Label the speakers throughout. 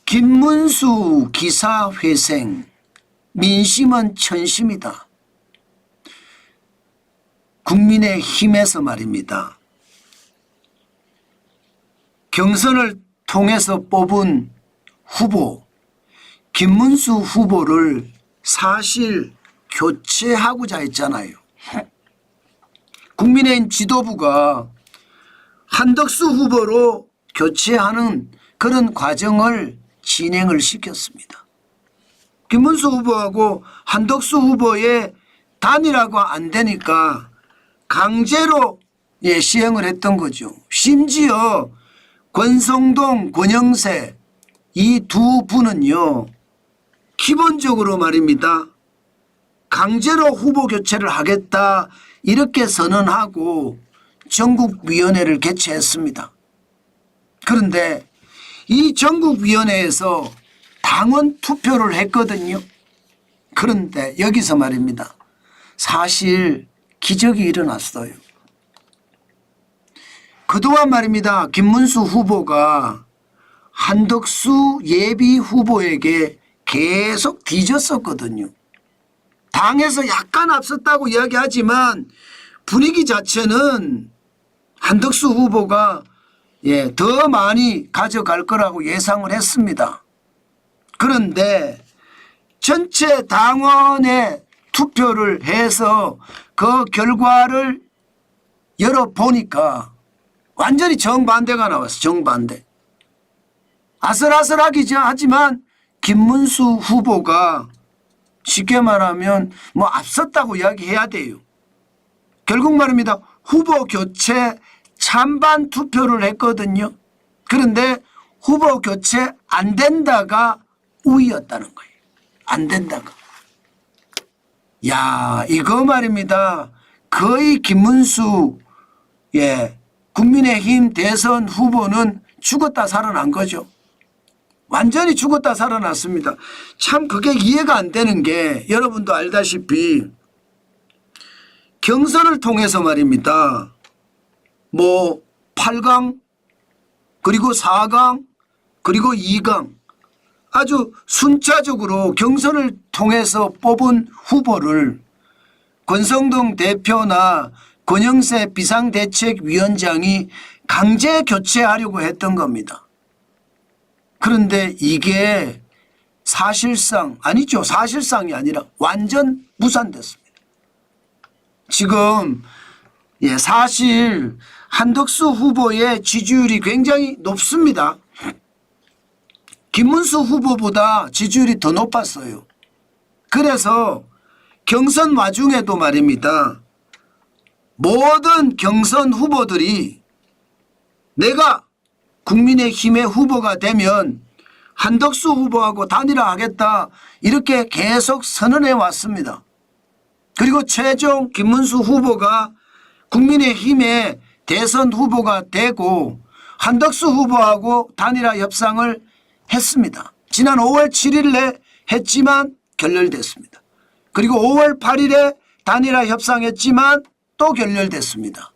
Speaker 1: 김문수 기사 회생, 민심은 천심이다. 국민의힘에서 말입니다. 경선을 통해서 뽑은 후보 김문수 후보를 사실 교체하고자 했잖아요. 국민의힘 지도부가 한덕수 후보로 교체하는 그런 과정을 진행을 시켰습니다. 김문수 후보하고 한덕수 후보의 단일화가 안 되니까 강제로 시행을 했던 거죠. 심지어 권성동, 권영세 이 두 분은요, 기본적으로 말입니다. 강제로 후보 교체를 하겠다 이렇게 선언하고 전국위원회를 개최했습니다. 그런데 이 전국위원회에서 당원 투표를 했거든요. 그런데 여기서 말입니다. 사실 기적이 일어났어요. 그동안 말입니다. 김문수 후보가 한덕수 예비 후보에게 계속 뒤졌었거든요. 당에서 약간 앞섰다고 이야기하지만 분위기 자체는 한덕수 후보가 더 많이 가져갈 거라고 예상을 했습니다. 그런데 전체 당원의 투표를 해서 그 결과를 열어보니까 완전히 정반대가 나왔어요. 정반대. 아슬아슬하긴 하지만 김문수 후보가 쉽게 말하면 뭐 앞섰다고 이야기해야 돼요. 결국 말입니다. 후보 교체 찬반 투표를 했거든요. 그런데 후보 교체 안 된다가 우위였다는 거예요. 안 된다가. 야, 이거 말입니다. 거의 김문수 국민의힘 대선 후보는 죽었다 살아난 거죠. 완전히 죽었다 살아났습니다. 참 그게 이해가 안 되는 게 여러분도 알다시피 경선을 통해서 말입니다. 뭐 8강 그리고 4강 그리고 2강 아주 순차적으로 경선을 통해서 뽑은 후보를 권성동 대표나 권영세 비상대책위원장이 강제 교체하려고 했던 겁니다. 그런데 이게 사실상 아니죠. 사실상이 아니라 완전 무산됐습니다. 지금 사실 한덕수 후보의 지지율이 굉장히 높습니다. 김문수 후보보다 지지율이 더 높았어요. 그래서 경선 와중에도 말입니다. 모든 경선 후보들이 내가 국민의힘의 후보가 되면 한덕수 후보하고 단일화하겠다 이렇게 계속 선언해 왔습니다. 그리고 최종 김문수 후보가 국민의힘의 대선 후보가 되고 한덕수 후보하고 단일화 협상을 했습니다. 지난 5월 7일에 했지만 결렬됐습니다. 그리고 5월 8일에 단일화 협상했지만 또 결렬됐습니다.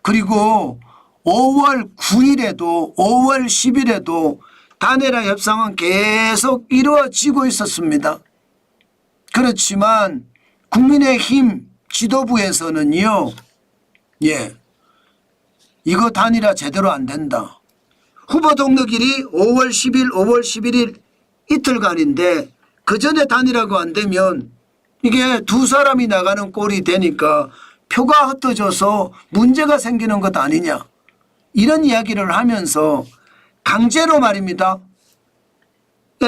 Speaker 1: 그리고 5월 9일에도 5월 10일에도 단일화 협상은 계속 이루어지고 있었습니다. 그렇지만 국민의힘 지도부에서는요. 이거 단일화 제대로 안 된다. 후보 등록일이 5월 10일 5월 11일 이틀간인데 그 전에 단일화가 안 되면 이게 두 사람이 나가는 꼴이 되니까 표가 흩어져서 문제가 생기는 것 아니냐. 이런 이야기를 하면서 강제로 말입니다.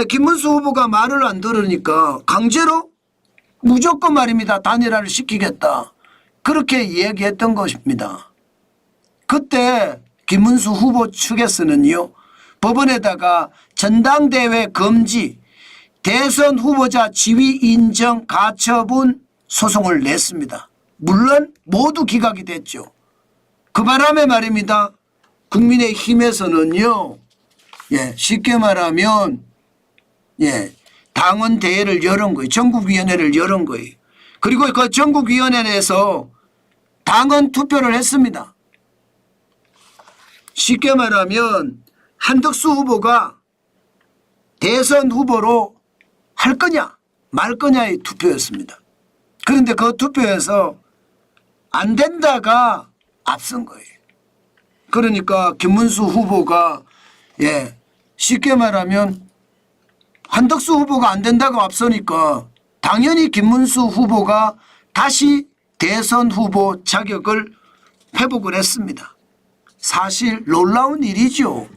Speaker 1: 김문수 후보가 말을 안 들으니까 강제로 무조건 말입니다. 단일화를 시키겠다. 그렇게 이야기했던 것입니다. 그때 김문수 후보 측에서는요. 법원에다가 전당대회 금지 대선 후보자 지위 인정 가처분 소송을 냈습니다. 물론 모두 기각이 됐죠. 그 바람에 말입니다. 국민의힘에서는요. 쉽게 말하면 당원 대회를 열은 거예요. 전국위원회를 열은 거예요. 그리고 그 전국위원회에서 당원 투표를 했습니다. 쉽게 말하면 한덕수 후보가 대선 후보로 할 거냐 말 거냐의 투표였습니다. 그런데 그 투표에서 안 된다가 앞선 거예요. 그러니까 김문수 후보가 쉽게 말하면 한덕수 후보가 안 된다고 앞서니까 당연히 김문수 후보가 다시 대선 후보 자격을 회복을 했습니다. 사실 놀라운 일이죠.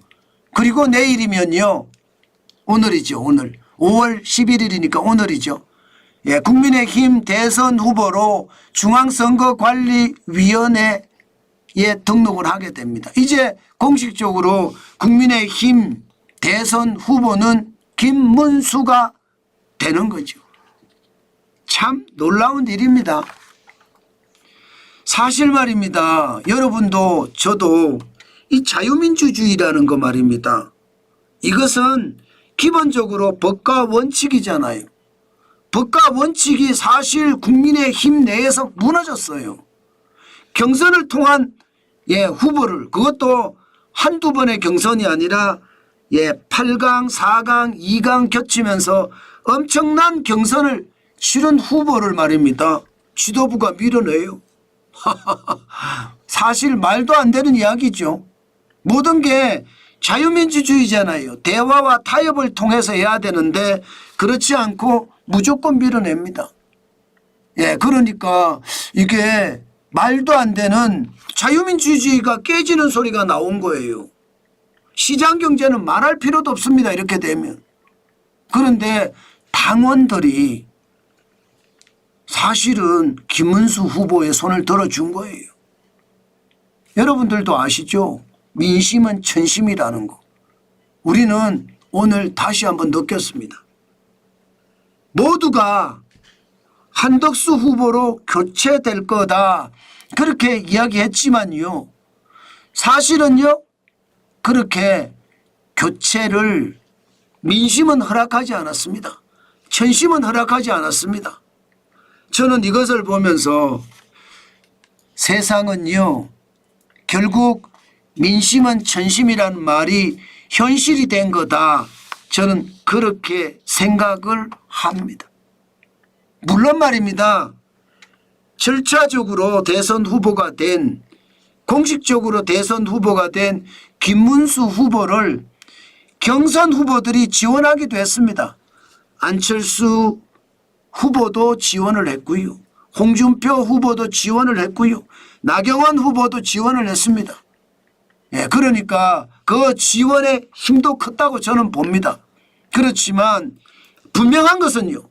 Speaker 1: 그리고 내일이면요. 오늘이죠. 오늘 5월 11일이니까 오늘이죠. 국민의힘 대선 후보로 중앙선거관리위원회에 등록을 하게 됩니다. 이제 공식적으로 국민의힘 대선 후보는 김문수가 되는 거죠. 참 놀라운 일입니다. 사실 말입니다. 여러분도 저도 이 자유민주주의라는 거 말입니다. 이것은 기본적으로 법과 원칙이잖아요. 법과 원칙이 사실 국민의힘 내에서 무너졌어요. 경선을 통한 후보를 그것도 한두 번의 경선이 아니라 8강, 4강, 2강 겹치면서 엄청난 경선을 치른 후보를 말입니다. 지도부가 밀어내요. 사실 말도 안 되는 이야기죠. 모든 게 자유민주주의잖아요. 대화와 타협을 통해서 해야 되는데 그렇지 않고 무조건 밀어냅니다. 그러니까 이게 말도 안 되는 자유민주주의가 깨지는 소리가 나온 거예요. 시장경제는 말할 필요도 없습니다. 이렇게 되면. 그런데 당원들이 사실은 김문수 후보의 손을 들어준 거예요. 여러분들도 아시죠? 민심은 천심이라는 거. 우리는 오늘 다시 한번 느꼈습니다. 모두가 한덕수 후보로 교체될 거다 그렇게 이야기했지만요. 사실은요. 그렇게 교체를 민심은 허락하지 않았습니다. 천심은 허락하지 않았습니다. 저는 이것을 보면서 세상은요. 결국 민심은 천심이라는 말이 현실이 된 거다. 저는 그렇게 생각을 합니다. 물론 말입니다. 절차적으로 대선 후보가 된 공식적으로 대선 후보가 된 김문수 후보를 경선 후보들이 지원하기도 했습니다. 안철수 후보도 지원을 했고요. 홍준표 후보도 지원을 했고요. 나경원 후보도 지원을 했습니다. 그러니까 그 지원의 힘도 컸다고 저는 봅니다. 그렇지만 분명한 것은요.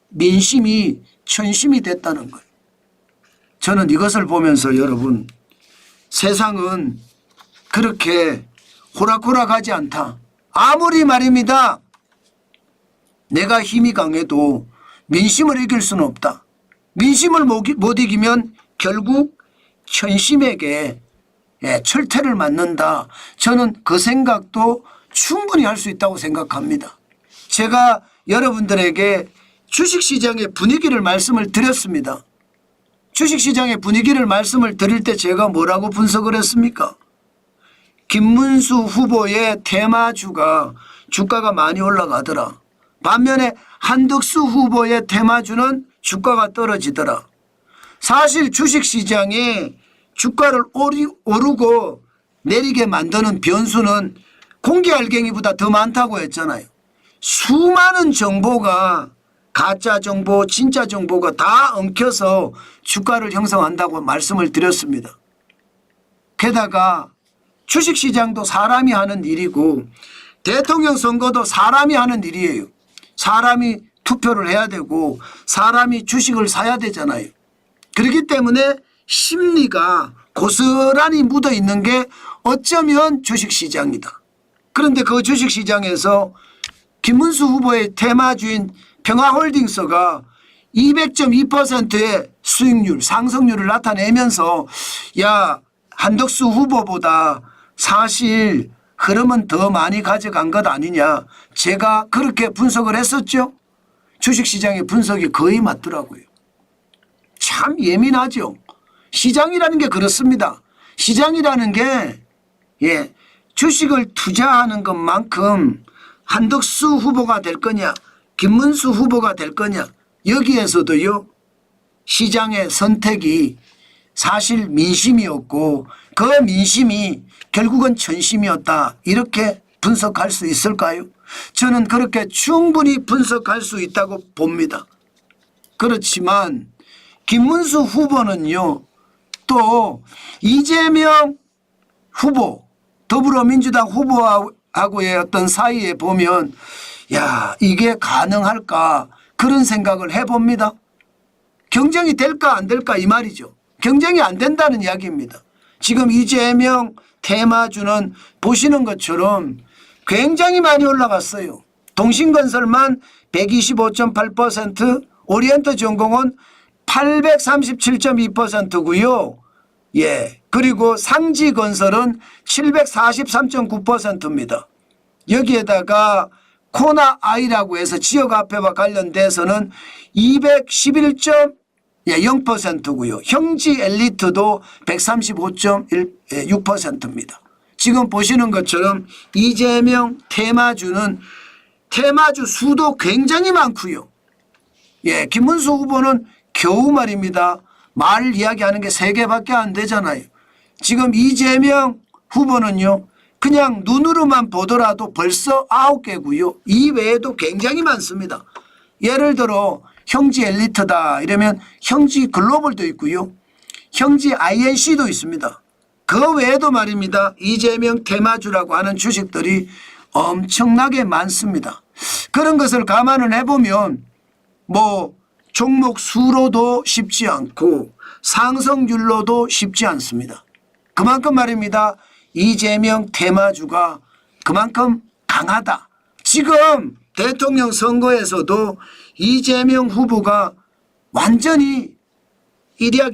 Speaker 1: 민심이 천심이 됐다는 거예요. 저는 이것을 보면서 여러분 세상은 그렇게 호락호락하지 않다. 아무리 말입니다. 내가 힘이 강해도 민심을 이길 수는 없다. 민심을 못 이기면 결국 천심에게 철퇴를 맞는다. 저는 그 생각도 충분히 할 수 있다고 생각합니다. 제가 여러분들에게 주식시장의 분위기를 말씀을 드렸습니다. 주식시장의 분위기를 말씀을 드릴 때 제가 뭐라고 분석을 했습니까? 김문수 후보의 테마주가 주가가 많이 올라가더라. 반면에 한덕수 후보의 테마주는 주가가 떨어지더라. 사실 주식시장에 주가를 오르고 내리게 만드는 변수는 공기알갱이보다 더 많다고 했잖아요. 수많은 정보가 가짜 정보, 진짜 정보가 다 엉켜서 주가를 형성한다고 말씀을 드렸습니다. 게다가 주식시장도 사람이 하는 일이고 대통령 선거도 사람이 하는 일이에요. 사람이 투표를 해야 되고 사람이 주식을 사야 되잖아요. 그렇기 때문에 심리가 고스란히 묻어 있는 게 어쩌면 주식시장이다. 그런데 그 주식시장에서 김문수 후보의 테마주인 평화홀딩스가 200.2%의 수익률, 상승률을 나타내면서 야, 한덕수 후보보다 사실 흐름은 더 많이 가져간 것 아니냐. 제가 그렇게 분석을 했었죠. 주식시장의 분석이 거의 맞더라고요. 참 예민하죠. 시장이라는 게 그렇습니다. 시장이라는 게 주식을 투자하는 것만큼 한덕수 후보가 될 거냐 김문수 후보가 될 거냐 여기에서도요 시장의 선택이 사실 민심이었고 그 민심이 결국은 전심이었다 이렇게 분석할 수 있을까요? 저는 그렇게 충분히 분석할 수 있다고 봅니다. 그렇지만 김문수 후보는요 또 이재명 후보 더불어민주당 후보하고의 어떤 사이에 보면 야 이게 가능할까 그런 생각을 해봅니다. 경쟁이 될까 안 될까 이 말이죠. 경쟁이 안 된다는 이야기입니다. 지금 이재명 테마주는 보시는 것처럼 굉장히 많이 올라갔어요. 동신건설만 125.8%, 오리엔트전공은 837.2%고요. 예. 그리고 상지건설은 743.9%입니다. 여기에다가 코나아이라고 해서 지역화폐와 관련돼서는 211.0%고요. 형지엘리트도 135.6%입니다. 지금 보시는 것처럼 이재명 테마주는 테마주 수도 굉장히 많고요. 예, 김문수 후보는 겨우 말입니다. 말 이야기하는 게 3개밖에 안 되잖아요. 지금 이재명 후보는요. 그냥 눈으로만 보더라도 벌써 9개고요. 이 외에도 굉장히 많습니다. 예를 들어 형지 엘리트다 이러면 형지 글로벌도 있고요. 형지 INC도 있습니다. 그 외에도 말입니다. 이재명 테마주라고 하는 주식들이 엄청나게 많습니다. 그런 것을 감안을 해보면 뭐 종목 수로도 쉽지 않고 상승률로도 쉽지 않습니다. 그만큼 말입니다. 이재명 테마주가 그만큼 강하다. 지금 대통령 선거에서도 이재명 후보가 완전히 일약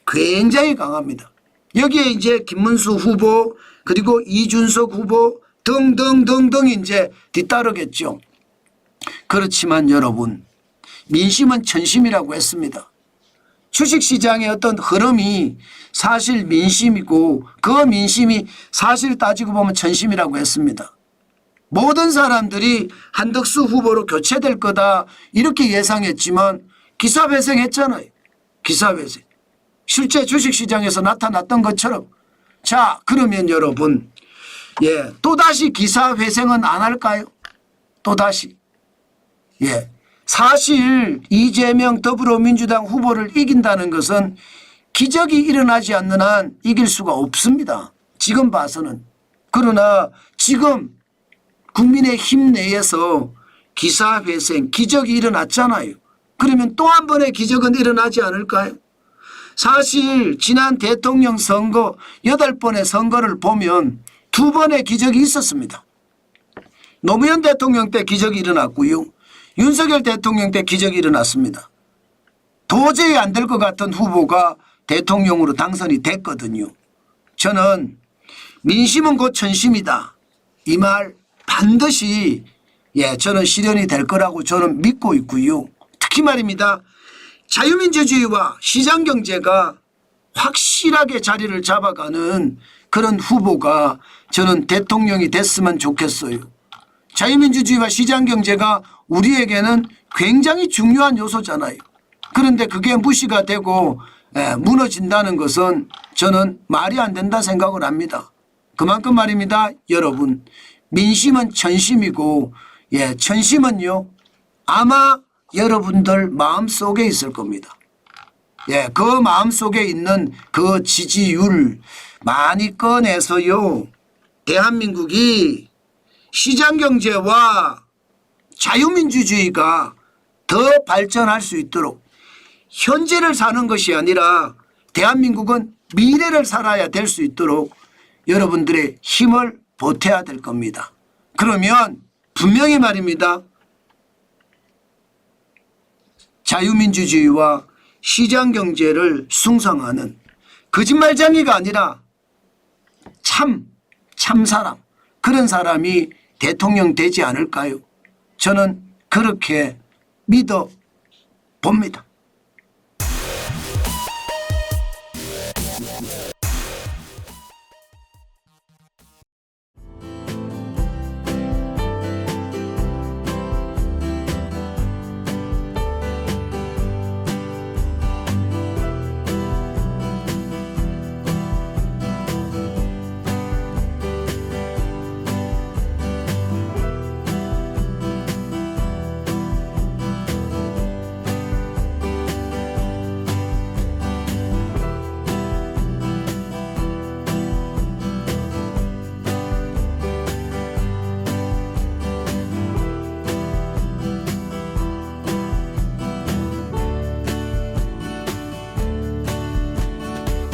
Speaker 1: 굉장히 강합니다. 여기에 이제 김문수 후보 그리고 이준석 후보 등등등등 이제 뒤따르겠죠. 그렇지만 여러분 민심은 천심이라고 했습니다. 주식시장의 어떤 흐름이 사실 민심이고 그 민심이 사실 따지고 보면 천심이라고 했습니다. 모든 사람들이 한덕수 후보로 교체될 거다 이렇게 예상했지만 기사회생했잖아요. 기사회생. 실제 주식시장에서 나타났던 것처럼. 자 그러면 여러분 예 또다시 기사회생은 안 할까요? 또다시. 예. 사실 이재명 더불어민주당 후보를 이긴다는 것은 기적이 일어나지 않는 한 이길 수가 없습니다. 지금 봐서는. 그러나 지금 국민의힘 내에서 기사회생 기적이 일어났잖아요. 그러면 또 한 번의 기적은 일어나지 않을까요? 사실 지난 대통령 선거 8번의 선거를 보면 2번의 기적이 있었습니다. 노무현 대통령 때 기적이 일어났고요. 윤석열 대통령 때 기적이 일어났습니다. 도저히 안 될 것 같은 후보가 대통령으로 당선이 됐거든요. 저는 민심은 곧 천심이다. 이 말 반드시 저는 실현이 될 거라고 저는 믿고 있고요. 특히 말입니다. 자유민주주의와 시장경제가 확실하게 자리를 잡아가는 그런 후보가 저는 대통령이 됐으면 좋겠어요. 자유민주주의와 시장경제가 우리에게는 굉장히 중요한 요소잖아요. 그런데 그게 무시가 되고 무너진다는 것은 저는 말이 안 된다 생각을 합니다. 그만큼 말입니다. 여러분 민심은 천심이고 천심은요 아마 여러분들 마음속에 있을 겁니다. 그 마음속에 있는 그 지지율 많이 꺼내서요 대한민국이 시장경제와 자유민주주의가 더 발전할 수 있도록 현재를 사는 것이 아니라 대한민국은 미래를 살아야 될 수 있도록 여러분들의 힘을 보태야 될 겁니다. 그러면 분명히 말입니다. 자유민주주의와 시장경제를 숭상하는 거짓말쟁이가 아니라 참사람 그런 사람이 대통령 되지 않을까요? 저는 그렇게 믿어 봅니다.